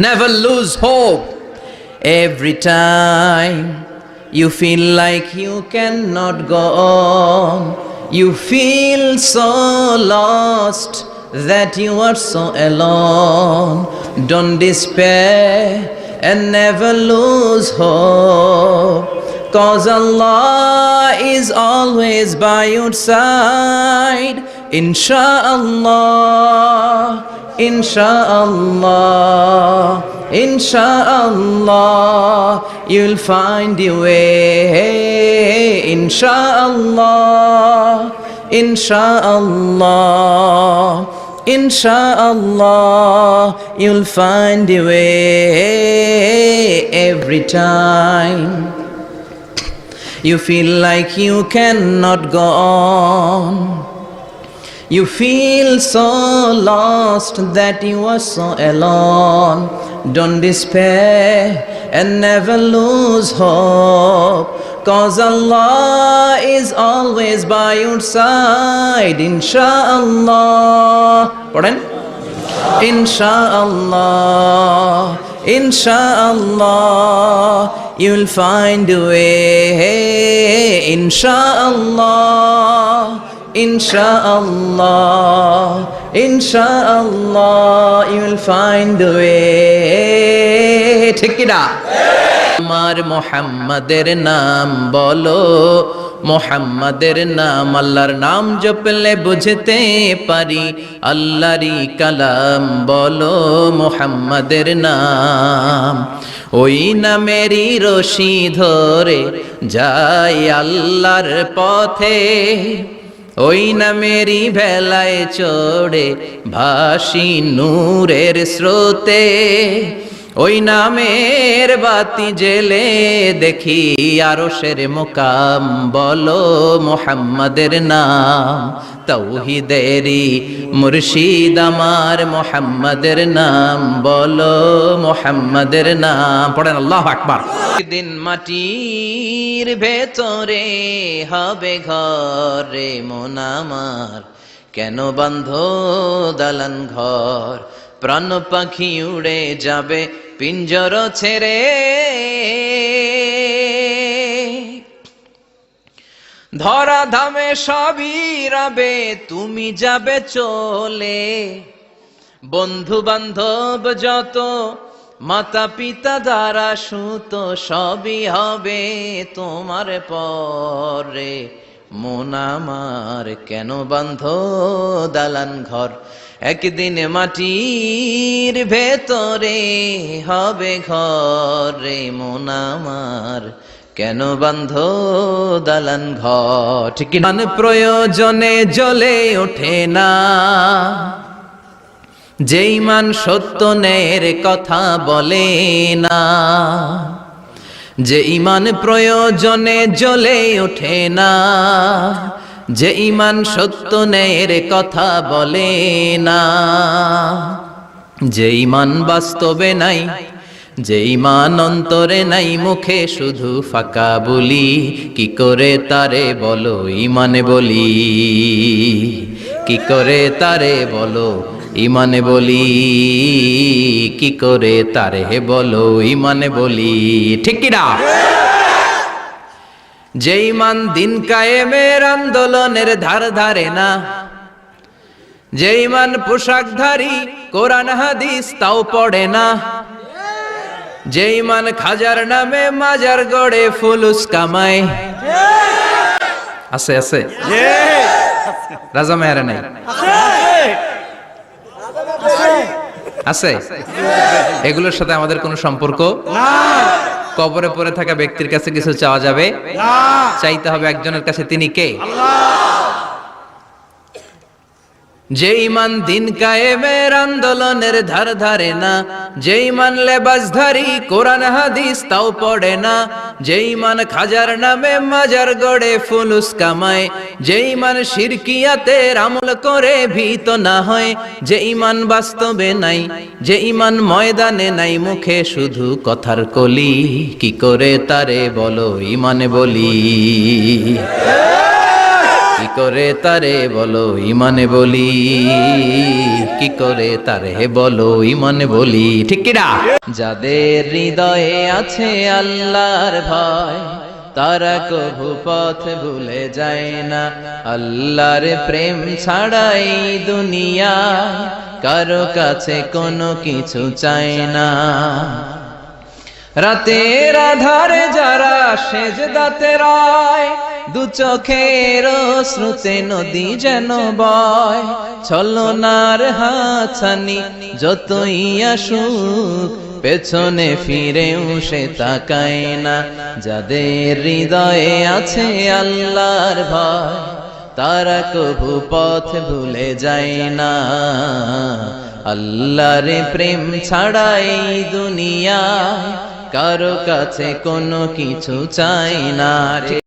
Never lose hope. Every time you feel like you cannot go on, you feel so lost that you are so alone. Don't despair and never lose hope, 'cause Allah is always by your side. Insha'Allah, Insha'Allah, Insha'Allah, you'll find your way. Insha'Allah, Insha'Allah, Insha'Allah, you'll find your way. Every time you feel like you cannot go on, you feel so lost that you are so alone. Don't despair and never lose hope, 'cause Allah is always by your side. Insha'Allah, পড়েন, Insha'Allah, Insha'Allah, you'll find a way. Insha'Allah, Insha'Allah, Insha'Allah, you'll find a way. ঠিক কি না? আমার মুহাম্মাদের নাম বলো, মুহাম্মাদের নাম, আল্লাহর নাম জপলে বুঝতে পারি আল্লাহরই কালাম। বলো মুহাম্মাদের নাম, ওই নামেরই রশি ধরে যাই আল্লাহর পথে, ওই নামেরই ভেলায় চড়ে ভাসি নূরের স্রোতে, ওই নামের বাতি জেলে দেখি আরশের মুকাম। বলো মুহাম্মাদের নাম, তাওহীদেরই মুর্শিদ আমার মুহাম্মাদের নাম। বলো মুহাম্মাদের নাম, পড়েন আল্লাহু আকবার। দিন মাটির ভেতরে হবে ঘরে মন আমার, কেন বাঁধো দালান ঘর, প্রাণ পাখি উড়ে যাবে পিঞ্জর ছেড়ে। ধরা ধামে সবই রবে, তুমি যাবে চলে, বন্ধু বান্ধব যত মাতা পিতা দ্বারা সুত সবই হবে তোমার পরে। মন আমার কেন বাঁধো দালান ঘর, একদিন মাটির ভেতরে হবে ঘরে মন আমার, কেন বাঁধো দালান ঘর। ঠিক না? প্রয়োজনে জ্বলে ওঠে না, যেই মান সত্য ন্যায়ের কথা বলে না, যে ইমান প্রয়োজনে জ্বলে ওঠে না, যে ইমান সত্য ন্যায়ের কথা বলে না, যে ইমান বাস্তবে নাই, যে ইমান অন্তরে নাই, মুখে শুধু ফাঁকা বলি, কি করে তারে বলো ইমানে বলি, কি করে তারে বলো ইমানে বলি, কি করে তারে বলো ইমানে বলি। ঠিক কি না? যে ইমান দিন কায়েমের আন্দোলনের ধার ধারে না, যে ইমান পোশাকধারী কোরআন হাদিস তাও পড়ে না, যে ইমান খাজার নামে মাজার গড়ে ফুলুস কামায়। আছে আছে রাজা মেয়ারে নাই আছে, এগুলোর সাথে আমাদের কোনো সম্পর্ক না। কবরে পড়ে থাকা ব্যক্তির কাছে কিছু চাওয়া যাবে না, চাইতে হবে একজনের কাছে, তিনি কে? আল্লাহ। যে ইমান দিন কায়েমের আন্দোলনের ধার ধারে না, যে ইমান লেবাসধারী কোরআন হাদিস তাও পড়ে না, যে ইমান খাজার নামে মাজার গড়ে ফুলুস কামায়, যে ইমান শিরকিয়াতের আমল করে ভীত না হয়, যে ইমান বাস্তবে নাই, যে ইমান ময়দানে নাই, মুখে শুধু কথার কলি, কি করে তারে বলো ইমানে বলি। কি করে তারে বলো ইমানে বলি, কি করে তারে বলো ইমানে বলি, ঠিক কিনা? যাদের হৃদয়ে আছে আল্লাহর ভয়, তারা কভু পথ ভুলে যায় না। আল্লাহর প্রেম ছাড়া এই দুনিয়ায় কারো কাছে কোনো কিছু চায় না। রাতের আধারে যারা সেজদাতে রয়, দু চোখের শ্রুতে নদী যেন বয়। ছলনার হাতছানি যতই আসুক, পেছনে ফিরেও সে তাকায় না। যাদের হৃদয়ে আছে আল্লাহর ভয়, তারা কভু পথ ভুলে যায় না। আল্লাহর প্রেম ছাড়া এই দুনিয়ায় কারো কাছে কোনো কিছু চাই না।